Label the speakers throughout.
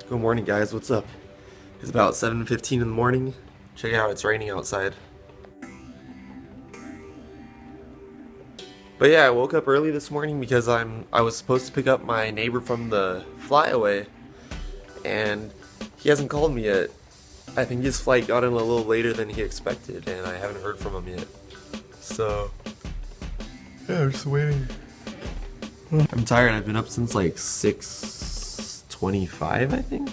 Speaker 1: Good morning, guys. What's up? It's about 7:15 in the morning. Check it out, it's raining outside. But yeah, I woke up early this morning because I was supposed to pick up my neighbor from the flyaway, and he hasn't called me yet. I think his flight got in a little later than he expected, and I haven't heard from him yet. So yeah, I'm just waiting. I'm tired. I've been up since like 6:25, I think.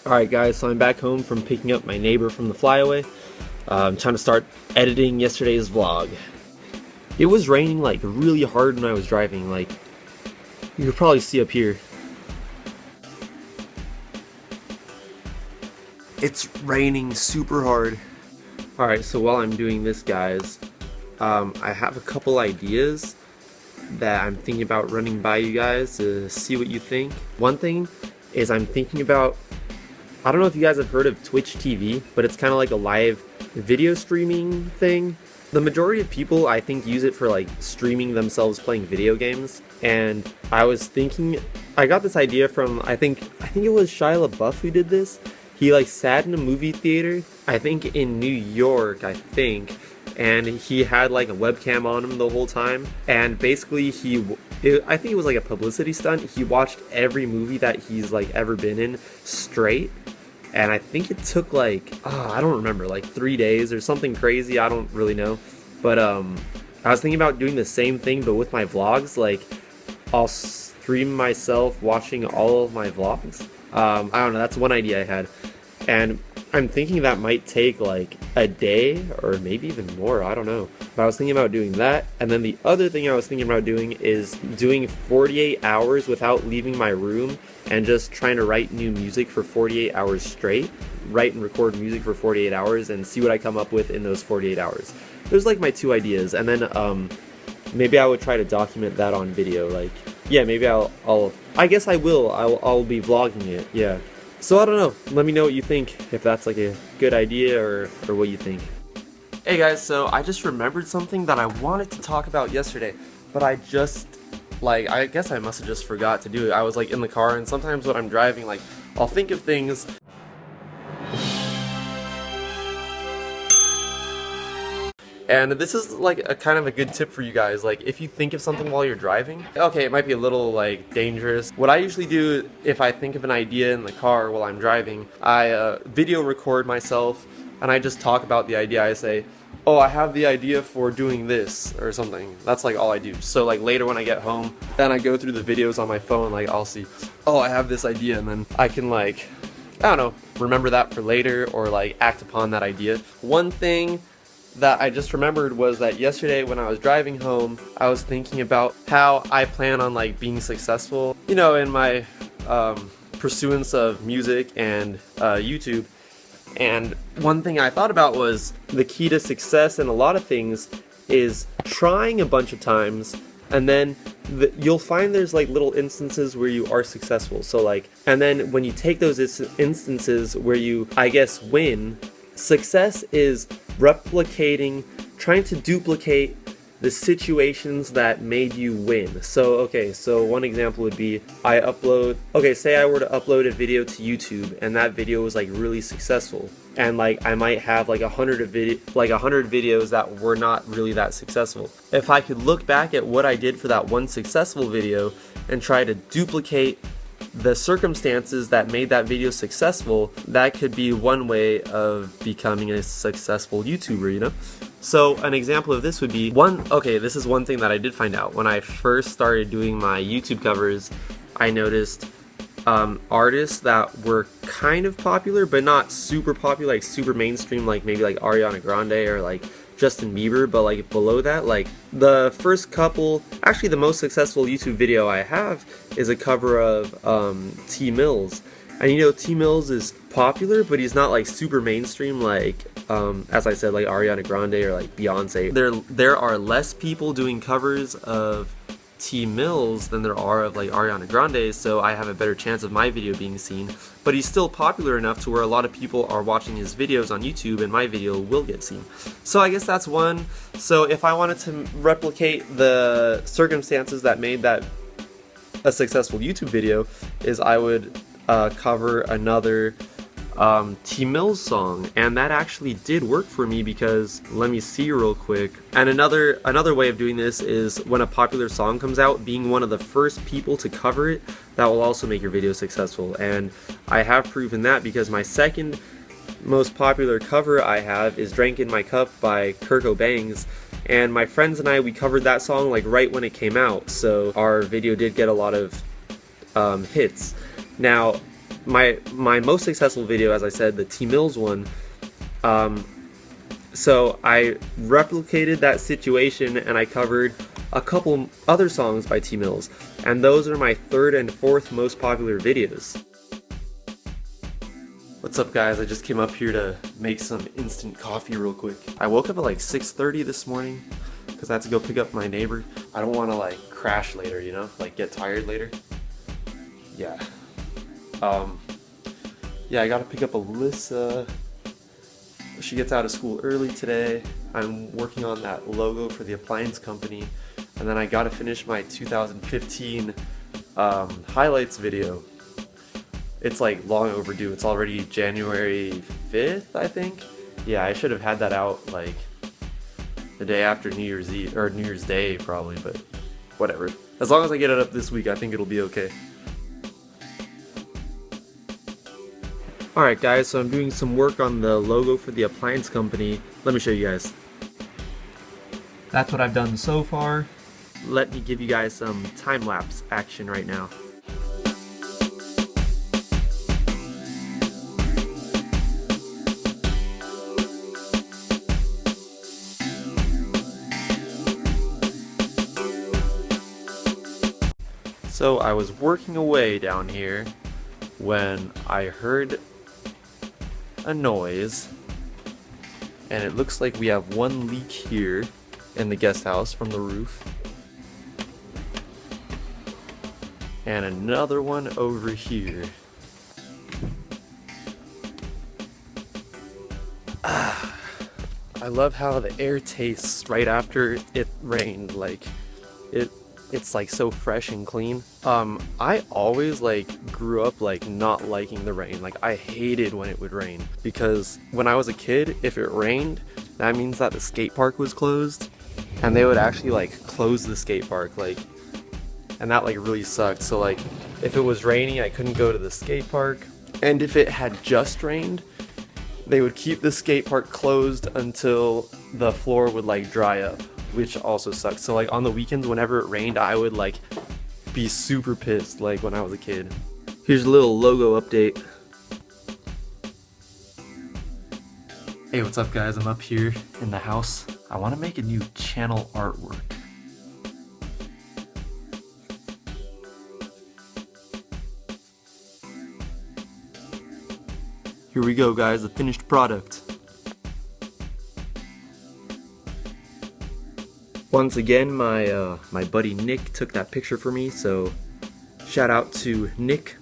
Speaker 1: Alright guys, so I'm back home from picking up my neighbor from the flyaway. I'm trying to start editing yesterday's vlog. It was raining like really hard when I was driving, like you could probably see up here. It's raining super hard. Alright, so while I'm doing this, guys, I have a couple ideas that I'm thinking about running by you guys to see what you think. One thing is I'm thinking about, I don't know if you guys have heard of Twitch TV, but it's kind of like a live video streaming thing. The majority of people, I think, use it for like streaming themselves playing video games. And I was thinking, I got this idea from, I think it was Shia LaBeouf who did this. He like sat in a movie theater, I think in New York, and he had like a webcam on him the whole time. And basically I think it was like a publicity stunt. He watched every movie that he's like ever been in straight. And I think it took like, I don't remember, like 3 days or something crazy. I don't really know. But I was thinking about doing the same thing, but with my vlogs. Like, I'll stream myself watching all of my vlogs. I don't know, that's one idea I had. And I'm thinking that might take like a day or maybe even more, I don't know. But I was thinking about doing that. And then the other thing I was thinking about doing is doing 48 hours without leaving my room and just trying to write new music for 48 hours straight. Write and record music for 48 hours and see what I come up with in those 48 hours. Those are like my two ideas. And then maybe I would try to document that on video. Like, yeah, maybe I guess I will. I'll be vlogging it, yeah. So I don't know, let me know what you think, if that's like a good idea or what you think. Hey guys, so I just remembered something that I wanted to talk about yesterday, but I guess I must have just forgot to do it. I was like in the car, and sometimes when I'm driving, like, I'll think of things. And this is like a kind of a good tip for you guys. Like, if you think of something while you're driving, okay, it might be a little like dangerous. What I usually do if I think of an idea in the car while I'm driving, I video record myself and I just talk about the idea. I say, oh, I have the idea for doing this or something. That's like all I do. So like later when I get home, then I go through the videos on my phone, like I'll see, oh, I have this idea, and then I can like, I don't know, remember that for later or like act upon that idea. One thing that I just remembered was that yesterday when I was driving home, I was thinking about how I plan on like being successful, you know, in my pursuance of music and YouTube. And one thing I thought about was the key to success in a lot of things is trying a bunch of times, and then you'll find there's like little instances where you are successful. So like, and then when you take those instances where you, I guess, win, success is trying to duplicate the situations that made you win. So okay, so one example would be say I were to upload a video to YouTube and that video was like really successful, and like I might have like 100 videos that were not really that successful. If I could look back at what I did for that one successful video and try to duplicate the circumstances that made that video successful, that could be one way of becoming a successful YouTuber, you know? So an example of this would be this is one thing that I did find out. When I first started doing my YouTube covers, I noticed artists that were kind of popular, but not super popular, like super mainstream, like maybe like Ariana Grande or like Justin Bieber, but like below that, like the first couple, actually the most successful YouTube video I have is a cover of T Mills. And you know, T Mills is popular, but he's not like super mainstream like as I said, like Ariana Grande or like Beyonce. There are less people doing covers of T Mills than there are of like Ariana Grande, so I have a better chance of my video being seen. But he's still popular enough to where a lot of people are watching his videos on YouTube and my video will get seen. So I guess that's one. So if I wanted to replicate the circumstances that made that a successful YouTube video, is I would cover another T Mills song, and that actually did work for me because, let me see real quick. And another way of doing this is when a popular song comes out, being one of the first people to cover it, that will also make your video successful. And I have proven that because my second most popular cover I have is Drank in My Cup by Kurt Bangs, and my friends and I, we covered that song like right when it came out, so our video did get a lot of hits. Now my most successful video, as I said, the T Mills one, so I replicated that situation and I covered a couple other songs by T Mills, and those are my third and fourth most popular videos. What's up guys, I just came up here to make some instant coffee real quick. I woke up at like 6:30 this morning because I had to go pick up my neighbor. I don't want to like crash later, you know, like get tired later. Yeah. Yeah, I gotta pick up Alyssa. She gets out of school early today. I'm working on that logo for the appliance company, and then I gotta finish my 2015 highlights video. It's like long overdue. It's already January 5th, I think. Yeah, I should have had that out like the day after New Year's Eve, or New Year's Day probably, but whatever. As long as I get it up this week, I think it'll be okay. Alright guys, so I'm doing some work on the logo for the appliance company. Let me show you guys. That's what I've done so far. Let me give you guys some time-lapse action right now. So I was working away down here when I heard a noise, and it looks like we have one leak here in the guest house from the roof, and another one over here. I love how the air tastes right after it rained. Like it's like so fresh and clean. I always like grew up like not liking the rain. Like I hated when it would rain, because when I was a kid, if it rained, that means that the skate park was closed, and they would actually like close the skate park, like, and that like really sucked. So like if it was raining, I couldn't go to the skate park, and if it had just rained, they would keep the skate park closed until the floor would like dry up, which also sucks. So like on the weekends, whenever it rained, I would like be super pissed, like when I was a kid. Here's a little logo update. Hey, what's up guys? I'm up here in the house. I want to make a new channel artwork. Here we go guys, the finished product. Once again, my buddy Nick took that picture for me, so shout out to Nick,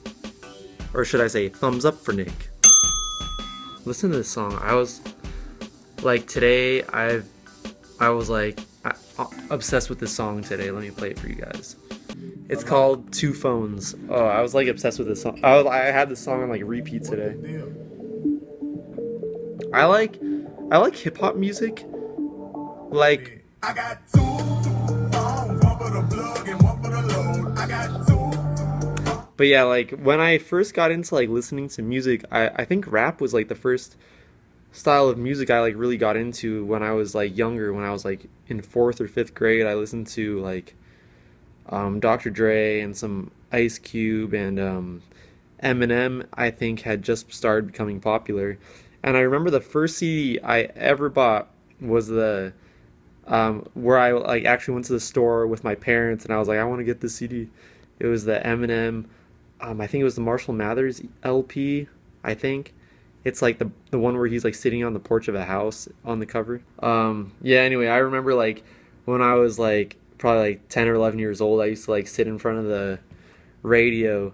Speaker 1: or should I say thumbs up for Nick. Listen to this song. I was like, today I was like obsessed with this song today. Let me play it for you guys. It's called Two Phones. Oh, I was like obsessed with this song. I had this song on like repeat today. I like hip hop music. Like,
Speaker 2: I got two phones, one for the plug and one for the load. I got two.
Speaker 1: But yeah, like when I first got into like listening to music, I think rap was like the first style of music I like really got into when I was like younger. When I was like in 4th or 5th grade, I listened to like Dr. Dre and some Ice Cube, and Eminem I think had just started becoming popular. And I remember the first CD I ever bought was the where I like actually went to the store with my parents and I was like, I want to get this CD. It was the Eminem, I think it was the Marshall Mathers LP, I think. It's like the one where he's like sitting on the porch of a house on the cover. Yeah, anyway, I remember like when I was like probably like 10 or 11 years old, I used to like sit in front of the radio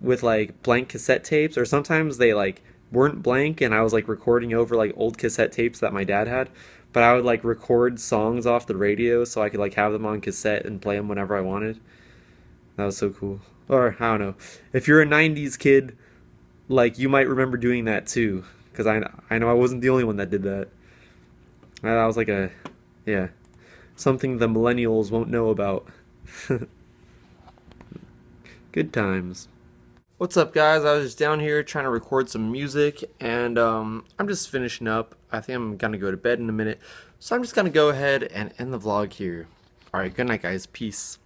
Speaker 1: with like blank cassette tapes, or sometimes they like weren't blank and I was like recording over like old cassette tapes that my dad had, but I would like record songs off the radio so I could like have them on cassette and play them whenever I wanted. That was so cool. Or I don't know. If you're a 90s kid, like you might remember doing that too, cuz I know I wasn't the only one that did that. That was like a yeah, something the millennials won't know about. Good times. What's up, guys? I was just down here trying to record some music, and I'm just finishing up. I think I'm gonna go to bed in a minute, so I'm just gonna go ahead and end the vlog here. Alright, good night, guys. Peace.